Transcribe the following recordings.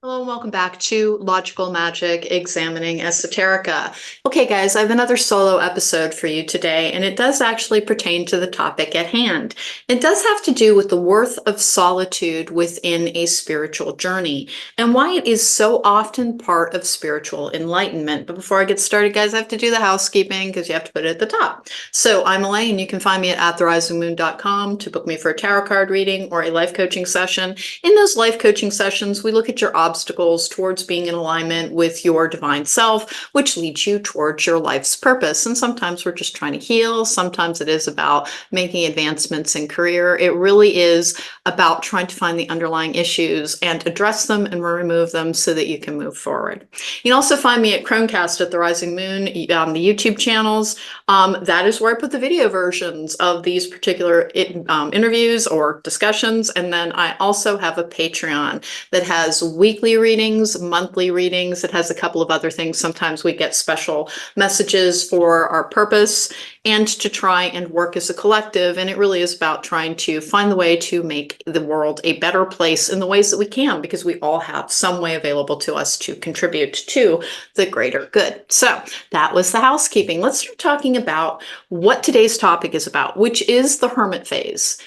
Hello and welcome back to Logical Magic Examining Esoterica. Okay, guys, I have another solo episode for you today, and it does actually pertain to the topic at hand. It does have to do with the worth of solitude within a spiritual journey and why it is so often part of spiritual enlightenment. But before I get started, guys, I have to do the housekeeping because you have to put it at the top. So I'm Elaine. You can find me at therisingmoon.com to book me for a tarot card reading or a life coaching session. In those life coaching sessions, we look at your obstacles towards being in alignment with your divine self, which leads you towards your life's purpose. And sometimes we're just trying to heal. Sometimes it is about making advancements in career. It really is about trying to find the underlying issues and address them and remove them so that you can move forward. You can also find me at Cronecast at the Rising Moon, the YouTube channels. That is where I put the video versions of these particular interviews or discussions. And then I also have a Patreon that has weekly readings, monthly readings. It has a couple of other things. Sometimes we get special messages for our purpose and to try and work as a collective. And it really is about trying to find the way to make the world a better place in the ways that we can, because we all have some way available to us to contribute to the greater good. So that was the housekeeping. Let's start talking about what today's topic is about, which is the Hermit Phase.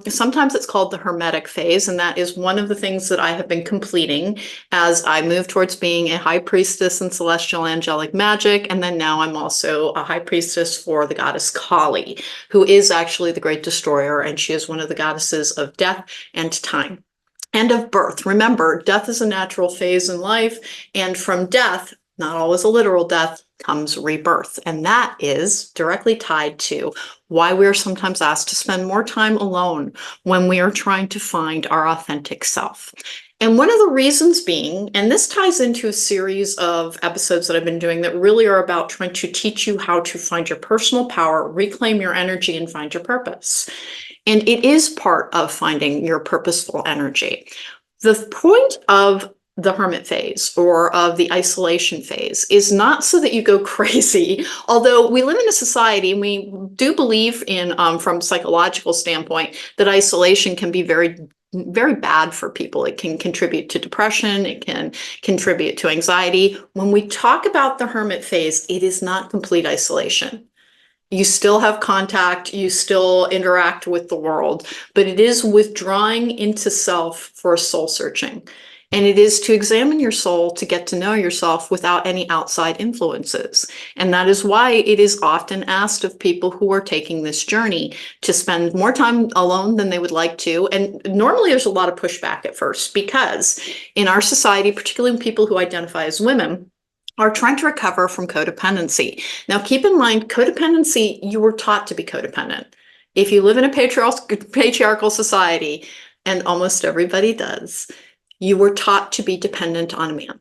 Sometimes it's called the Hermetic Phase, and that is one of the things that I have been completing as I move towards being a high priestess in celestial angelic magic. And then now I'm also a high priestess for the goddess Kali, who is actually the great destroyer, and she is one of the goddesses of death and time and of birth. Remember, death is a natural phase in life, and from death, not always a literal death, comes rebirth. And that is directly tied to why we are sometimes asked to spend more time alone when we are trying to find our authentic self. And one of the reasons being, and this ties into a series of episodes that I've been doing that really are about trying to teach you how to find your personal power, reclaim your energy, and find your purpose. And it is part of finding your purposeful energy. The point of the hermit phase or of the isolation phase is not so that you go crazy, although we live in a society and we do believe in, from a psychological standpoint, that isolation can be very bad for people. It can contribute to depression. It can contribute to anxiety. When we talk about the hermit phase, it is not complete isolation. You still have contact, you still interact with the world, but it is withdrawing into self for soul searching. And it is to examine your soul to get to know yourself without any outside influences. And that is why it is often asked of people who are taking this journey to spend more time alone than they would like to. And normally there's a lot of pushback at first, because in our society, particularly people who identify as women, are trying to recover from codependency. Now, keep in mind, codependency, you were taught to be codependent. If you live in a patriarchal society, and almost everybody does, you were taught to be dependent on a man,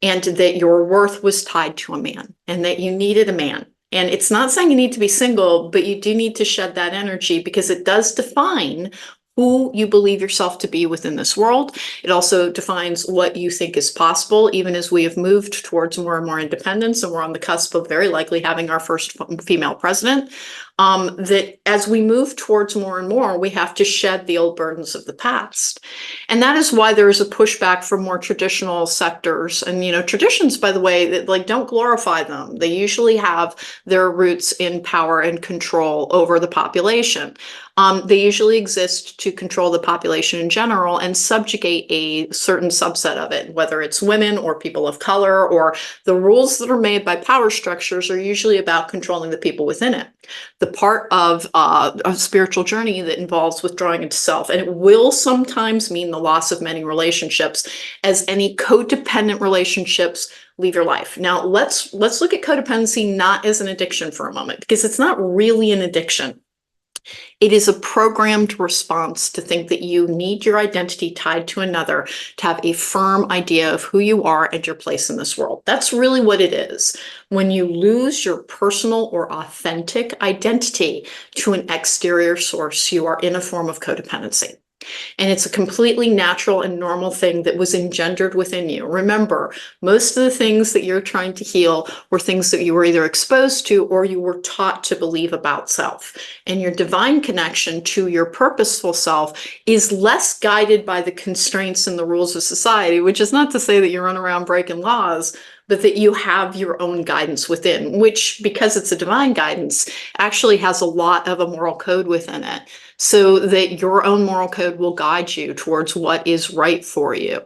and that your worth was tied to a man, and that you needed a man. And it's not saying you need to be single, but you do need to shed that energy, because it does define who you believe yourself to be within this world. It also defines what you think is possible, even as we have moved towards more and more independence, and we're on the cusp of very likely having our first female president. That as we move towards more and more, we have to shed the old burdens of the past. And that is why there is a pushback from more traditional sectors. And, traditions, by the way, that don't glorify them. They usually have their roots in power and control over the population. They usually exist to control the population in general and subjugate a certain subset of it, whether it's women or people of color, or the rules that are made by power structures are usually about controlling the people within it. The part of a spiritual journey that involves withdrawing into self, and it will sometimes mean the loss of many relationships, as any codependent relationships leave your life. Now, let's look at codependency not as an addiction for a moment, because it's not really an addiction. It is a programmed response to think that you need your identity tied to another to have a firm idea of who you are and your place in this world. That's really what it is. When you lose your personal or authentic identity to an exterior source, you are in a form of codependency. And it's a completely natural and normal thing that was engendered within you. Remember, most of the things that you're trying to heal were things that you were either exposed to or you were taught to believe about self. And your divine connection to your purposeful self is less guided by the constraints and the rules of society, which is not to say that you run around breaking laws, but that you have your own guidance within, which, because it's a divine guidance, actually has a lot of a moral code within it, so that your own moral code will guide you towards what is right for you.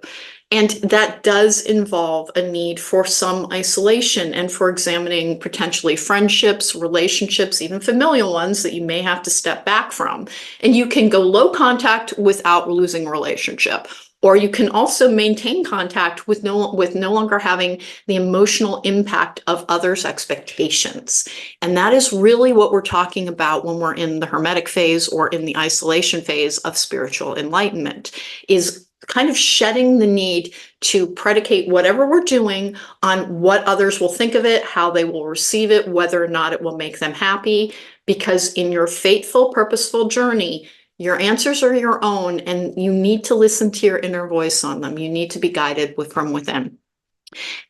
And that does involve a need for some isolation and for examining potentially friendships, relationships, even familial ones that you may have to step back from. And you can go low contact without losing a relationship. Or you can also maintain contact with no longer having the emotional impact of others' expectations. And that is really what we're talking about when we're in the Hermetic phase or in the isolation phase of spiritual enlightenment, is kind of shedding the need to predicate whatever we're doing on what others will think of it, how they will receive it, whether or not it will make them happy. Because in your faithful, purposeful journey, your answers are your own, and you need to listen to your inner voice on them. You need to be guided from within.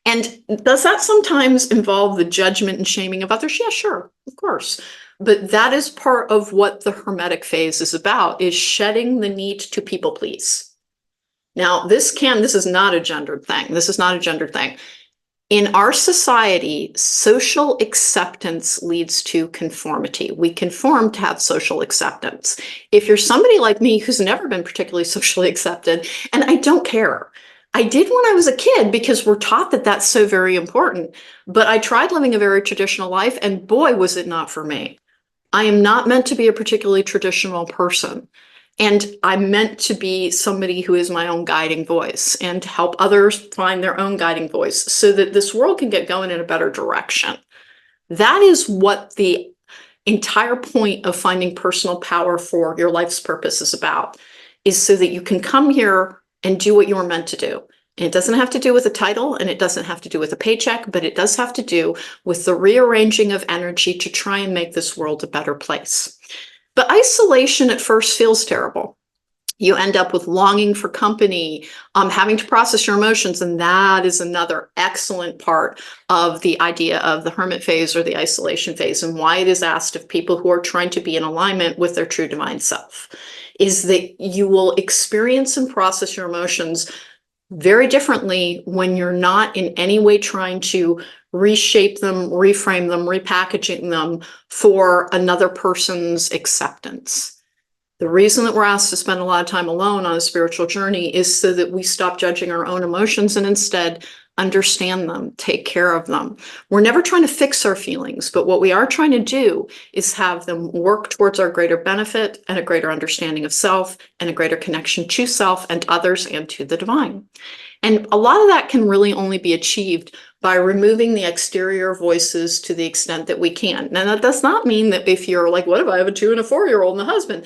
And does that sometimes involve the judgment and shaming of others? Yeah, sure, of course. But that is part of what the Hermetic phase is about, is shedding the need to people please. Now, this is not a gendered thing. This is not a gendered thing. In our society, social acceptance leads to conformity. We conform to have social acceptance. If you're somebody like me who's never been particularly socially accepted, and I don't care. I did when I was a kid because we're taught that that's so very important, but I tried living a very traditional life, and boy, was it not for me. I am not meant to be a particularly traditional person. And I'm meant to be somebody who is my own guiding voice and to help others find their own guiding voice so that this world can get going in a better direction. That is what the entire point of finding personal power for your life's purpose is about, is so that you can come here and do what you're meant to do. And it doesn't have to do with a title, and it doesn't have to do with a paycheck, but it does have to do with the rearranging of energy to try and make this world a better place. But isolation at first feels terrible. You end up with longing for company, having to process your emotions, and that is another excellent part of the idea of the Hermit phase or the isolation phase, and why it is asked of people who are trying to be in alignment with their true divine self, is that you will experience and process your emotions very differently when you're not in any way trying to reshape them, reframe them, repackaging them for another person's acceptance. The reason that we're asked to spend a lot of time alone on a spiritual journey is so that we stop judging our own emotions and instead understand them, take care of them. We're never trying to fix our feelings, but what we are trying to do is have them work towards our greater benefit and a greater understanding of self and a greater connection to self and others and to the divine. And a lot of that can really only be achieved by removing the exterior voices to the extent that we can. Now, that does not mean that if you're like, what if I have a 2 and a 4-year-old and a husband?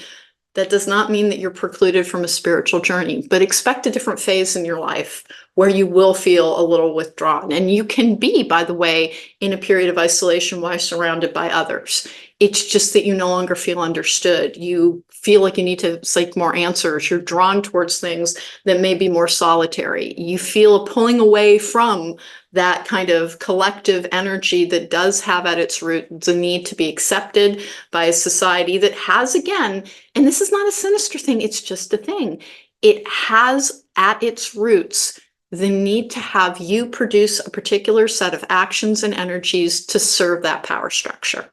That does not mean that you're precluded from a spiritual journey, but expect a different phase in your life where you will feel a little withdrawn. And you can be, by the way, in a period of isolation while surrounded by others. It's just that you no longer feel understood. You feel like you need to seek more answers. You're drawn towards things that may be more solitary. You feel a pulling away from that kind of collective energy that does have at its root the need to be accepted by a society that has, again, and this is not a sinister thing, it's just a thing. It has at its roots the need to have you produce a particular set of actions and energies to serve that power structure.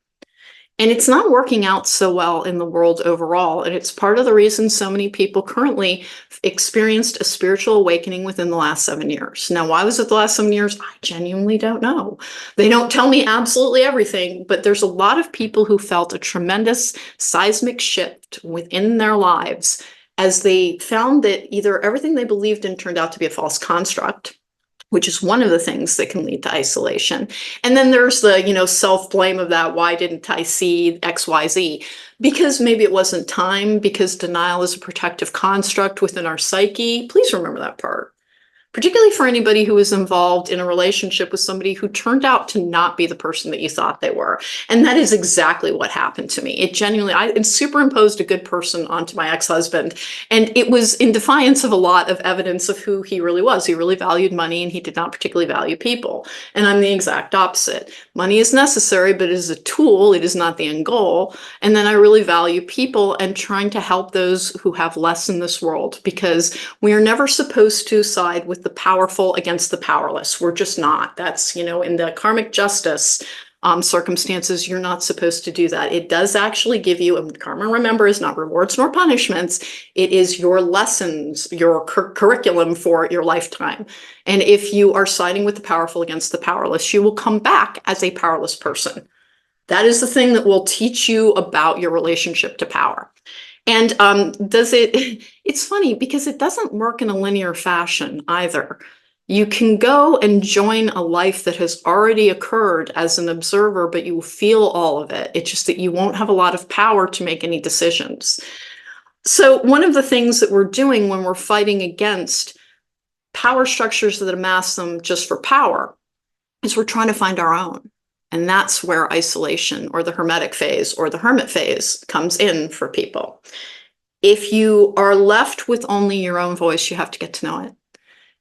And it's not working out so well in the world overall. And it's part of the reason so many people currently experienced a spiritual awakening within the last 7 years. Now, why was it the last 7 years? I genuinely don't know. They don't tell me absolutely everything, but there's a lot of people who felt a tremendous seismic shift within their lives as they found that either everything they believed in turned out to be a false construct, which is one of the things that can lead to isolation. And then there's the, self-blame of that. Why didn't I see X, Y, Z? Because maybe it wasn't time, because denial is a protective construct within our psyche. Please remember that part. particularly for anybody who was involved in a relationship with somebody who turned out to not be the person that you thought they were. And that is exactly what happened to me. It genuinely, I superimposed a good person onto my ex-husband, and it was in defiance of a lot of evidence of who he really was. He really valued money, and he did not particularly value people. And I'm the exact opposite. Money is necessary, but it is a tool. It is not the end goal. And then I really value people and trying to help those who have less in this world, because we are never supposed to side with the powerful against the powerless. We're just not. That's, in the karmic justice circumstances, you're not supposed to do that. It does actually give you, and karma, remember, is not rewards nor punishments. It is your lessons, your curriculum for your lifetime. And if you are siding with the powerful against the powerless, you will come back as a powerless person. That is the thing that will teach you about your relationship to power. And it's funny because it doesn't work in a linear fashion either. You can go and join a life that has already occurred as an observer, but you will feel all of it. It's just that you won't have a lot of power to make any decisions. So one of the things that we're doing when we're fighting against power structures that amass them just for power is we're trying to find our own. And that's where isolation or the Hermetic phase or the Hermit phase comes in for people. If you are left with only your own voice, you have to get to know it.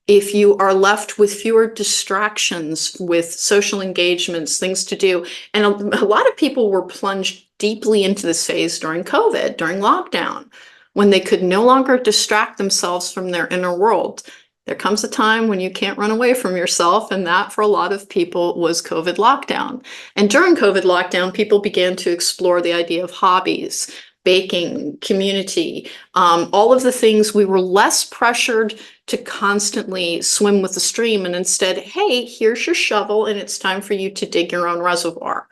If you are left with fewer distractions, with social engagements, things to do, and a lot of people were plunged deeply into this phase during COVID, during lockdown, when they could no longer distract themselves from their inner world. There comes a time when you can't run away from yourself, and that for a lot of people was COVID lockdown. And during COVID lockdown, people began to explore the idea of hobbies, baking, community, all of the things. We were less pressured to constantly swim with the stream, and instead, hey, here's your shovel, and it's time for you to dig your own reservoir.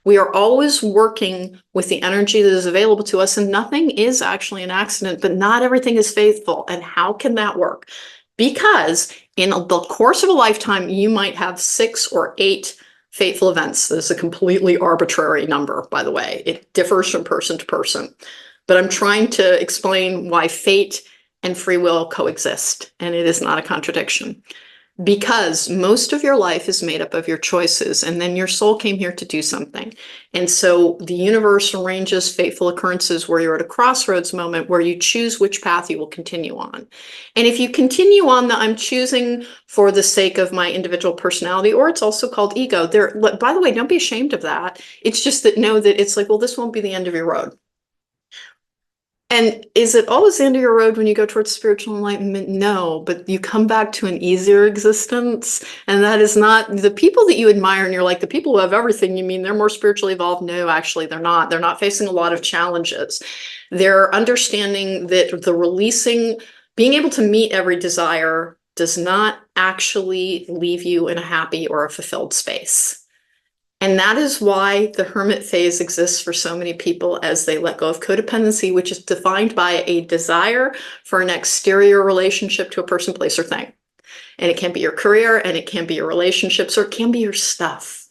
We are always working with the energy that is available to us, and nothing is actually an accident, but not everything is faithful. And how can that work? Because in the course of a lifetime, you might have 6 or 8 fateful events. This is a completely arbitrary number, by the way. It differs from person to person. But I'm trying to explain why fate and free will coexist, and it is not a contradiction. Because most of your life is made up of your choices, and then your soul came here to do something. And so the universe arranges fateful occurrences where you're at a crossroads moment where you choose which path you will continue on. And if you continue on the I'm choosing for the sake of my individual personality, or it's also called ego, by the way, don't be ashamed of that. It's just that know that it's like, well, this won't be the end of your road. And is it always the end of your road when you go towards spiritual enlightenment? No, but you come back to an easier existence. And that is not the people that you admire. And you're like, the people who have everything, you mean they're more spiritually evolved? No, actually, they're not. They're not facing a lot of challenges. They're understanding that being able to meet every desire does not actually leave you in a happy or a fulfilled space. And that is why the Hermit phase exists for so many people as they let go of codependency, which is defined by a desire for an exterior relationship to a person, place, or thing. And it can be your career, and it can be your relationships, or it can be your stuff.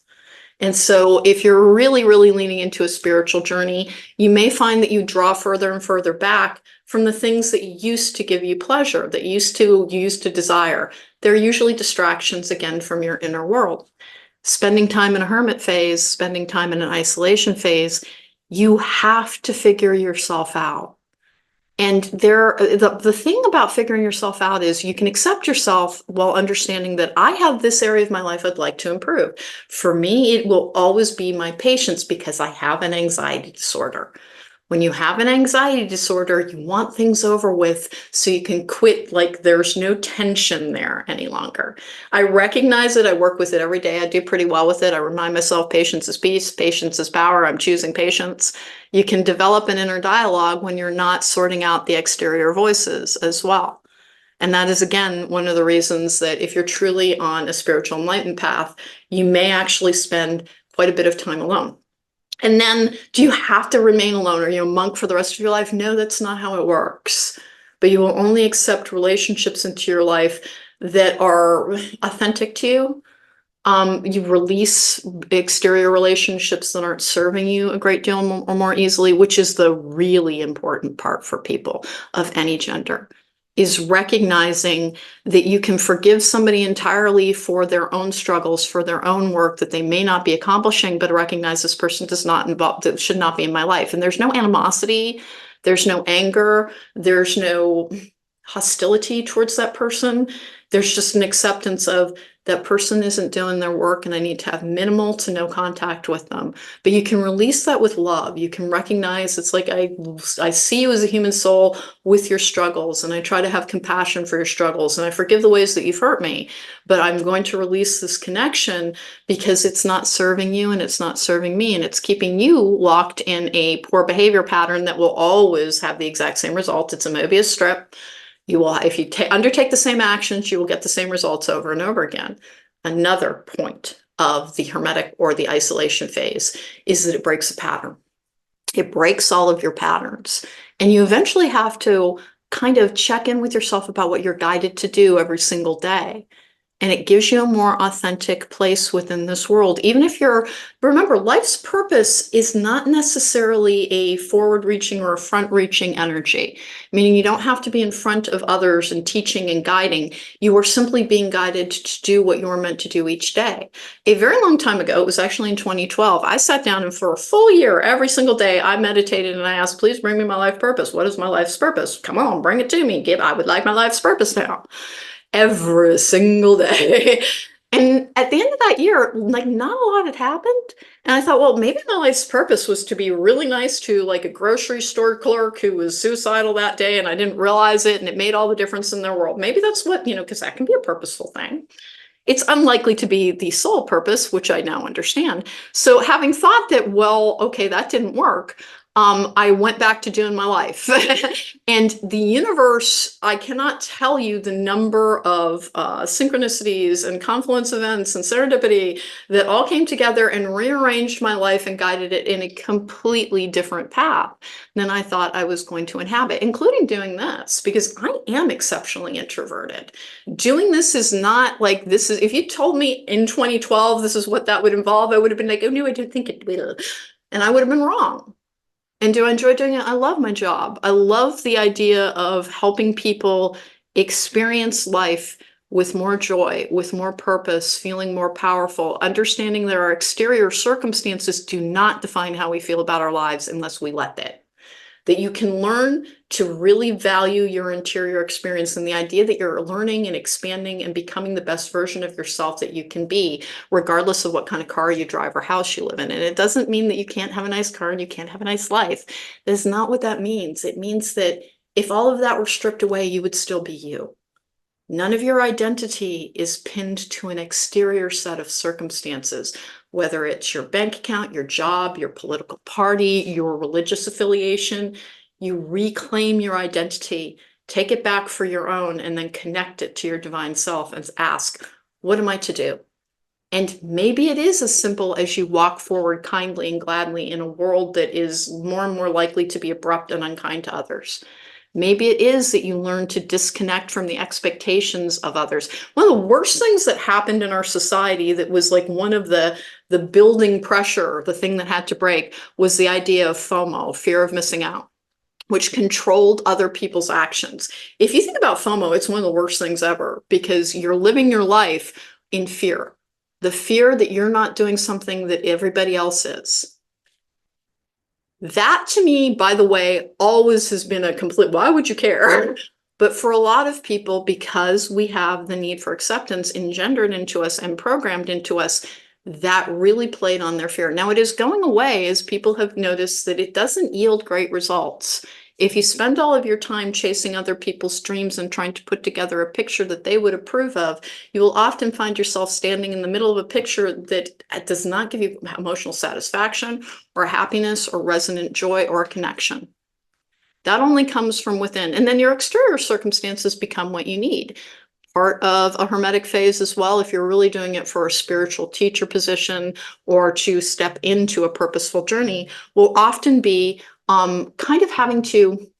And so if you're really, really leaning into a spiritual journey, you may find that you draw further and further back from the things that used to give you pleasure, that you used to desire. They're usually distractions, again, from your inner world. Spending time in a hermit phase, spending time in an isolation phase, you have to figure yourself out. And the thing about figuring yourself out is you can accept yourself while understanding that I have this area of my life I'd like to improve. For me, it will always be my patience because I have an anxiety disorder. When you have an anxiety disorder, you want things over with so you can quit like there's no tension there any longer. I recognize it. I work with it every day. I do pretty well with it. I remind myself patience is peace, patience is power. I'm choosing patience. You can develop an inner dialogue when you're not sorting out the exterior voices as well. And that is, again, one of the reasons that if you're truly on a spiritual enlightenment path, you may actually spend quite a bit of time alone. And then, do you have to remain alone? Are you a monk for the rest of your life? No, that's not how it works. But you will only accept relationships into your life that are authentic to you. You release exterior relationships that aren't serving you a great deal or more easily, which is the really important part for people of any gender. is recognizing that you can forgive somebody entirely for their own struggles, for their own work that they may not be accomplishing, but recognize this person does not involve, that should not be in my life. And there's no animosity, there's no anger, there's no hostility towards that person. There's just an acceptance of that person isn't doing their work and I need to have minimal to no contact with them. But you can release that with love. You can recognize it's like I see you as a human soul with your struggles, and I try to have compassion for your struggles, and I forgive the ways that you've hurt me, but I'm going to release this connection because it's not serving you and it's not serving me, and it's keeping you locked in a poor behavior pattern that will always have the exact same result. It's a Mobius strip. You will, if you undertake the same actions, you will get the same results over and over again. Another point of the Hermetic or the isolation phase is that it breaks a pattern. It breaks all of your patterns. And you eventually have to kind of check in with yourself about what you're guided to do every single day. And it gives you a more authentic place within this world. Even if remember, life's purpose is not necessarily a forward-reaching or a front-reaching energy, meaning you don't have to be in front of others and teaching and guiding. You are simply being guided to do what you're meant to do each day. A very long time ago, it was actually in 2012, I sat down and for a full year, every single day, I meditated and I asked, please bring me my life purpose. What is my life's purpose? Come on, bring it to me. I would like my life's purpose now. Every single day. And at the end of that year, like not a lot had happened. And I thought, well, maybe my life's purpose was to be really nice to like a grocery store clerk who was suicidal that day and I didn't realize it and it made all the difference in their world. Maybe that's what, because that can be a purposeful thing. It's unlikely to be the sole purpose, which I now understand. So having thought that, well, okay, that didn't work, I went back to doing my life. And the universe, I cannot tell you the number of synchronicities and confluence events and serendipity that all came together and rearranged my life and guided it in a completely different path than I thought I was going to inhabit, including doing this, because I am exceptionally introverted. Doing this is not like this is, if you told me in 2012 this is what that would involve, I would have been like, oh no, I don't think it will. And I would have been wrong. And do I enjoy doing it? I love my job. I love the idea of helping people experience life with more joy, with more purpose, feeling more powerful, understanding that our exterior circumstances do not define how we feel about our lives unless we let it. That you can learn to really value your interior experience and the idea that you're learning and expanding and becoming the best version of yourself that you can be, regardless of what kind of car you drive or house you live in. And it doesn't mean that you can't have a nice car and you can't have a nice life. That's not what that means. It means that if all of that were stripped away, you would still be you. None of your identity is pinned to an exterior set of circumstances, whether it's your bank account, your job, your political party, your religious affiliation. You reclaim your identity, take it back for your own, and then connect it to your divine self and ask, what am I to do? And maybe it is as simple as you walk forward kindly and gladly in a world that is more and more likely to be abrupt and unkind to others. Maybe it is that you learn to disconnect from the expectations of others. One of the worst things that happened in our society that was like one of the building pressure, the thing that had to break, was the idea of FOMO, fear of missing out, which controlled other people's actions. If you think about FOMO, it's one of the worst things ever because you're living your life in fear. The fear that you're not doing something that everybody else is. That to me, by the way, always has been a complete, why would you care? But for a lot of people, because we have the need for acceptance engendered into us and programmed into us, that really played on their fear. Now it is going away as people have noticed that it doesn't yield great results. If you spend all of your time chasing other people's dreams and trying to put together a picture that they would approve of, you will often find yourself standing in the middle of a picture that does not give you emotional satisfaction or happiness or resonant joy or connection. That only comes from within. And then your exterior circumstances become what you need. Part of a Hermetic phase as well, if you're really doing it for a spiritual teacher position or to step into a purposeful journey, will often be kind of having to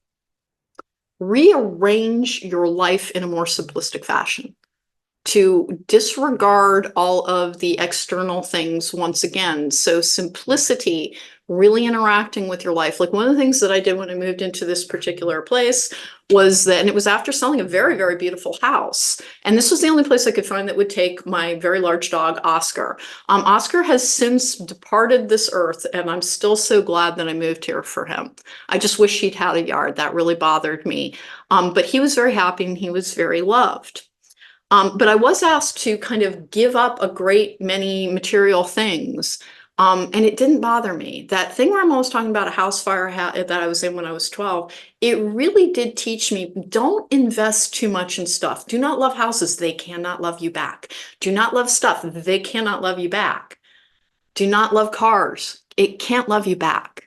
rearrange your life in a more simplistic fashion, to disregard all of the external things once again. So simplicity really interacting with your life. Like one of the things that I did when I moved into this particular place was that, and it was after selling a very, very beautiful house. And this was the only place I could find that would take my very large dog, Oscar. Oscar has since departed this earth, and I'm still so glad that I moved here for him. I just wish he'd had a yard. That really bothered me. But he was very happy and he was very loved. But I was asked to kind of give up a great many material things. And it didn't bother me. That thing where I'm always talking about a house fire that I was in when I was 12, it really did teach me, don't invest too much in stuff. Do not love houses. They cannot love you back. Do not love stuff. They cannot love you back. Do not love cars. It can't love you back.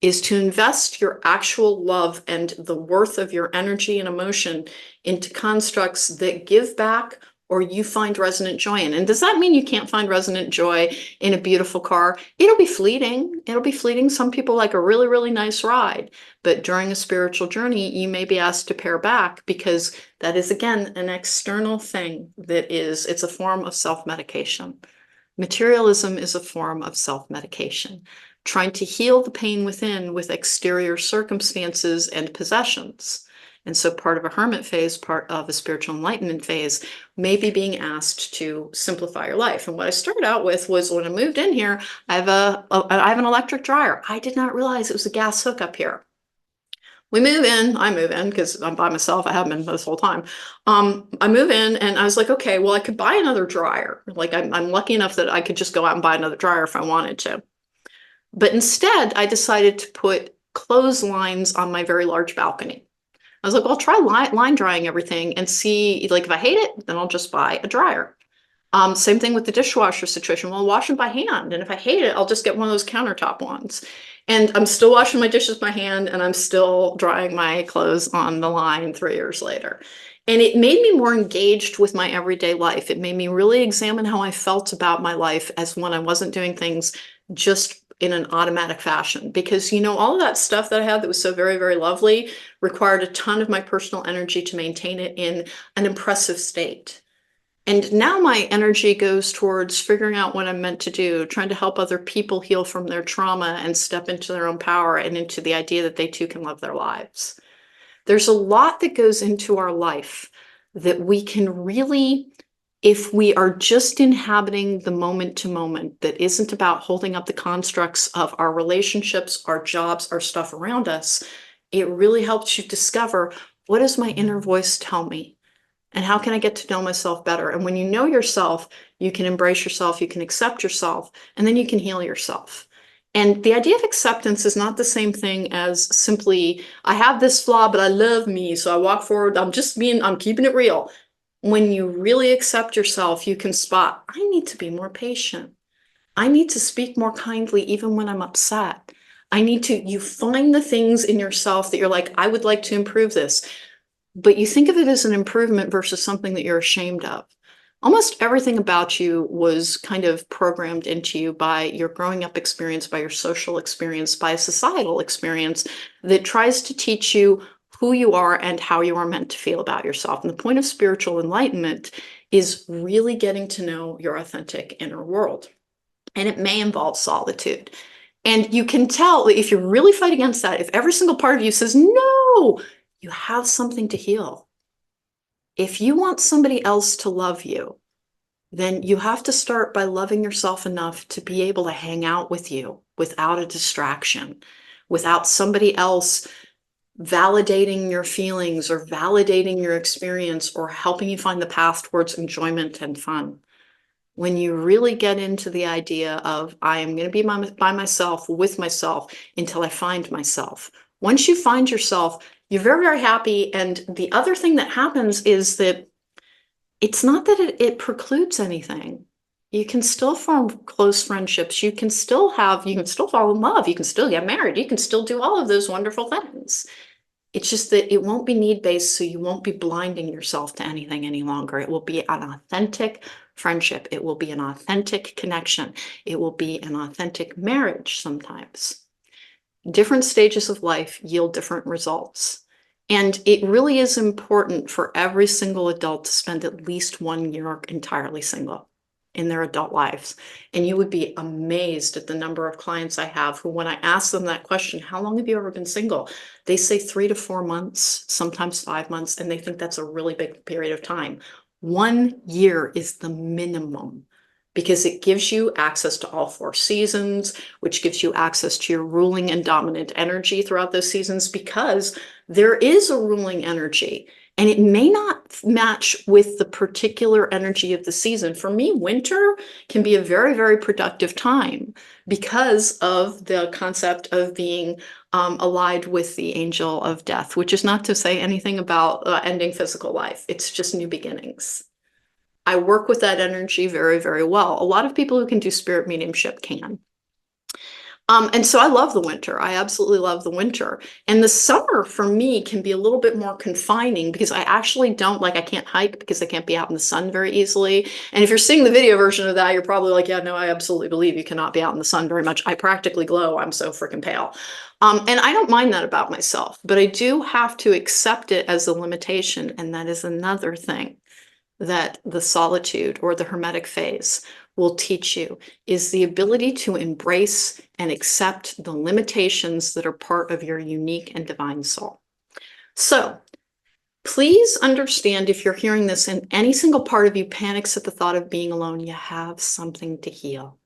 Is to invest your actual love and the worth of your energy and emotion into constructs that give back or you find resonant joy in. And does that mean you can't find resonant joy in a beautiful car? It'll be fleeting. It'll be fleeting. Some people like a really, really nice ride. But during a spiritual journey, you may be asked to pare back because that is, again, an external thing it's a form of self-medication. Materialism is a form of self-medication, trying to heal the pain within with exterior circumstances and possessions. And so part of a hermit phase, part of a spiritual enlightenment phase, may be being asked to simplify your life. And what I started out with was when I moved in here, I have an electric dryer. I did not realize it was a gas hookup here. I move in because I'm by myself. I haven't been this whole time. I move in and I was like, okay, well, I could buy another dryer. Like I'm lucky enough that I could just go out and buy another dryer if I wanted to. But instead, I decided to put clotheslines on my very large balcony. I was like, well, I'll try line drying everything and see, like, if I hate it, then I'll just buy a dryer. Same thing with the dishwasher situation. Well, I'll wash them by hand. And if I hate it, I'll just get one of those countertop ones. And I'm still washing my dishes by hand and I'm still drying my clothes on the line 3 years later. And it made me more engaged with my everyday life. It made me really examine how I felt about my life as when I wasn't doing things just in an automatic fashion. Because, all of that stuff that I had that was so very, very lovely required a ton of my personal energy to maintain it in an impressive state. And now my energy goes towards figuring out what I'm meant to do, trying to help other people heal from their trauma and step into their own power and into the idea that they too can live their lives. There's a lot that goes into our life that we can really, if we are just inhabiting the moment to moment, that isn't about holding up the constructs of our relationships, our jobs, our stuff around us, it really helps you discover, what does my inner voice tell me? And how can I get to know myself better? And when you know yourself, you can embrace yourself, you can accept yourself, and then you can heal yourself. And the idea of acceptance is not the same thing as simply, I have this flaw, but I love me, so I walk forward, I'm keeping it real. When you really accept yourself, you can spot, I need to be more patient. I need to speak more kindly even when I'm upset. You find the things in yourself that you're like, I would like to improve this. But you think of it as an improvement versus something that you're ashamed of. Almost everything about you was kind of programmed into you by your growing up experience, by your social experience, by a societal experience that tries to teach you who you are and how you are meant to feel about yourself. And the point of spiritual enlightenment is really getting to know your authentic inner world. And it may involve solitude. And you can tell if you really fight against that, if every single part of you says, no, you have something to heal. If you want somebody else to love you, then you have to start by loving yourself enough to be able to hang out with you without a distraction, without somebody else validating your feelings or validating your experience or helping you find the path towards enjoyment and fun. When you really get into the idea of, I am going to be by myself, with myself, until I find myself. Once you find yourself, you're very, very happy. And the other thing that happens is that it's not that it precludes anything. You can still form close friendships. You can still fall in love. You can still get married. You can still do all of those wonderful things. It's just that it won't be need-based, so you won't be blinding yourself to anything any longer. It will be an authentic friendship. It will be an authentic connection. It will be an authentic marriage sometimes. Different stages of life yield different results. And it really is important for every single adult to spend at least 1 year entirely single. in their adult lives. And you would be amazed at the number of clients I have who, when I ask them that question, how long have you ever been single? They say 3 to 4 months, sometimes 5 months, and they think that's a really big period of time. 1 year is the minimum, because it gives you access to all 4 seasons, which gives you access to your ruling and dominant energy throughout those seasons, because there is a ruling energy. And it may not match with the particular energy of the season. For me, winter can be a very, very productive time because of the concept of being allied with the angel of death, which is not to say anything about ending physical life. It's just new beginnings. I work with that energy very, very well. A lot of people who can do spirit mediumship can. And so I love the winter. I absolutely love the winter. And the summer for me can be a little bit more confining because I actually don't I can't hike because I can't be out in the sun very easily. And if you're seeing the video version of that, you're probably like, yeah, no, I absolutely believe you cannot be out in the sun very much. I practically glow. I'm so freaking pale. And I don't mind that about myself, but I do have to accept it as a limitation. And that is another thing that the solitude or the Hermetic phase will teach you, is the ability to embrace and accept the limitations that are part of your unique and divine soul. So please understand, if you're hearing this and any single part of you panics at the thought of being alone, you have something to heal.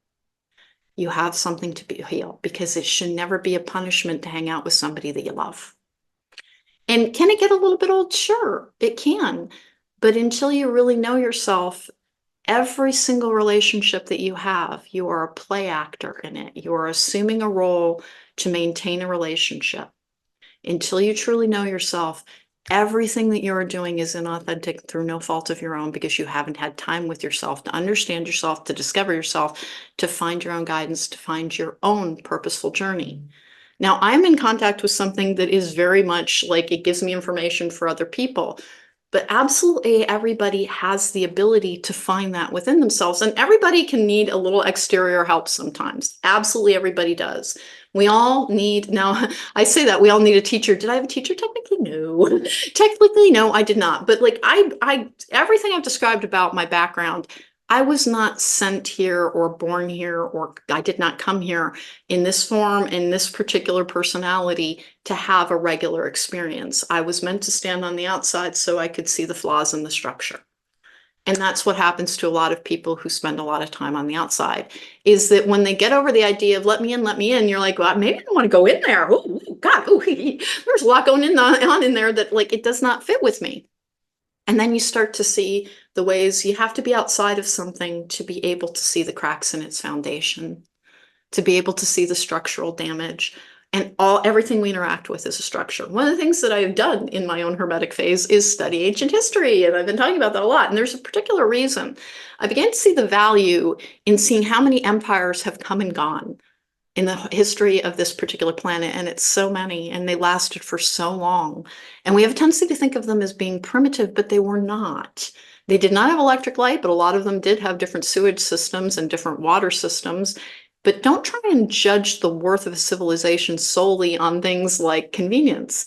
You have something to heal, because it should never be a punishment to hang out with somebody that you love. And can it get a little bit old? Sure, it can. But until you really know yourself, every single relationship that you have, you are a play actor in it. You are assuming a role to maintain a relationship. Until you truly know yourself, everything that you are doing is inauthentic through no fault of your own, because you haven't had time with yourself to understand yourself, to discover yourself, to find your own guidance, to find your own purposeful journey. Now, I'm in contact with something that is very much like it gives me information for other people. But absolutely everybody has the ability to find that within themselves. And everybody can need a little exterior help sometimes. Absolutely everybody does. We all need, now I say that we all need a teacher. Did I have a teacher? Technically, no. Technically, no, I did not. But everything I've described about my background, I was not sent here or born here, or I did not come here in this form, in this particular personality, to have a regular experience. I was meant to stand on the outside so I could see the flaws in the structure. And that's what happens to a lot of people who spend a lot of time on the outside, is that when they get over the idea of let me in, you're like, well, maybe I don't want to go in there. Oh, God, there's a lot going on in there that it does not fit with me. And then you start to see the ways you have to be outside of something to be able to see the cracks in its foundation, to be able to see the structural damage. And everything we interact with is a structure. One of the things that I've done in my own Hermetic phase is study ancient history, and I've been talking about that a lot. And there's a particular reason. I began to see the value in seeing how many empires have come and gone in the history of this particular planet, and it's so many, and they lasted for so long. And we have a tendency to think of them as being primitive, but they were not. They did not have electric light, but a lot of them did have different sewage systems and different water systems. But don't try and judge the worth of a civilization solely on things like convenience.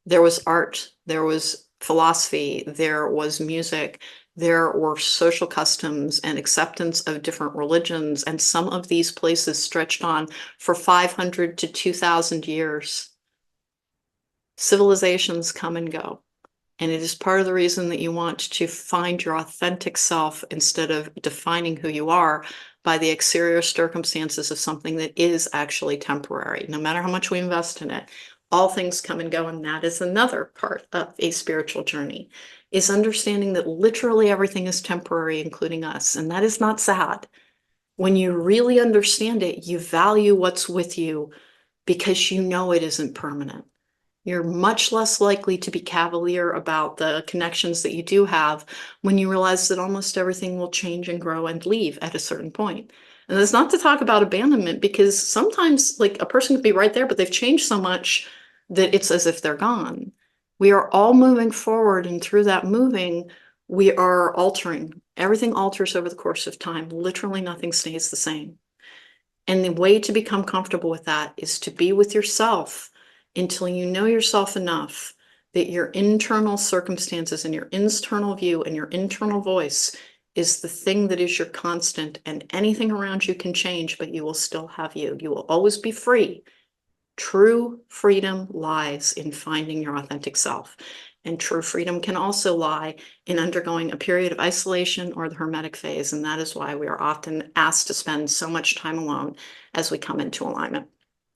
There was art, there was philosophy, there was music, there were social customs and acceptance of different religions, and some of these places stretched on for 500 to 2,000 years. Civilizations come and go, and it is part of the reason that you want to find your authentic self instead of defining who you are by the exterior circumstances of something that is actually temporary. No matter how much we invest in it, all things come and go, and that is another part of a spiritual journey, is understanding that literally everything is temporary, including us. And that is not sad. When you really understand it, you value what's with you because you know it isn't permanent. You're much less likely to be cavalier about the connections that you do have when you realize that almost everything will change and grow and leave at a certain point. And that's not to talk about abandonment, because sometimes a person could be right there, but they've changed so much that it's as if they're gone. We are all moving forward, and through that moving, we are altering. Everything alters over the course of time. Literally nothing stays the same. And the way to become comfortable with that is to be with yourself until you know yourself enough that your internal circumstances and your internal view and your internal voice is the thing that is your constant, and anything around you can change, but you will still have you. You will always be free. True freedom lies in finding your authentic self. And true freedom can also lie in undergoing a period of isolation or the Hermetic phase. And that is why we are often asked to spend so much time alone as we come into alignment.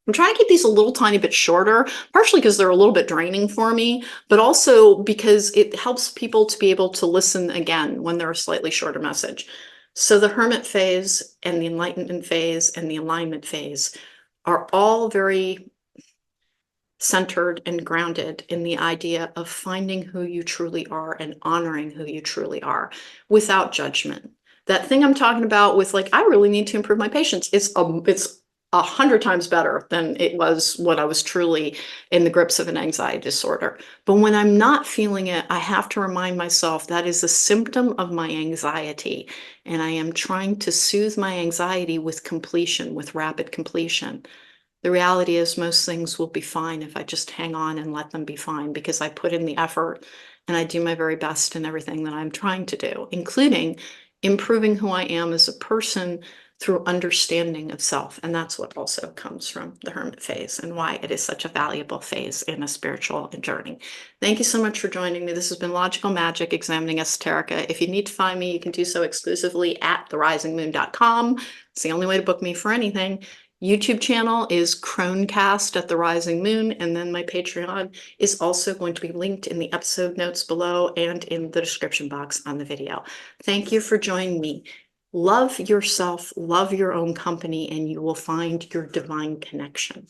I'm trying to keep these a little tiny bit shorter, partially because they're a little bit draining for me, but also because it helps people to be able to listen again when they're a slightly shorter message. So the Hermit phase and the Enlightenment phase and the Alignment phase are all very centered and grounded in the idea of finding who you truly are and honoring who you truly are without judgment. That thing I'm talking about with like, I really need to improve my patience. It's 100 times better than it was when I was truly in the grips of an anxiety disorder. But when I'm not feeling it, I have to remind myself that is a symptom of my anxiety. And I am trying to soothe my anxiety with completion, with rapid completion. The reality is most things will be fine if I just hang on and let them be fine, because I put in the effort and I do my very best in everything that I'm trying to do, including improving who I am as a person through understanding of self. And that's what also comes from the Hermit phase and why it is such a valuable phase in a spiritual journey. Thank you so much for joining me. This has been Logical Magic, Examining Esoterica. If you need to find me, you can do so exclusively at therisingmoon.com. It's the only way to book me for anything. YouTube channel is Cronecast at the Rising Moon, and then my Patreon is also going to be linked in the episode notes below and in the description box on the video. Thank you for joining me. Love yourself, love your own company, and you will find your divine connection.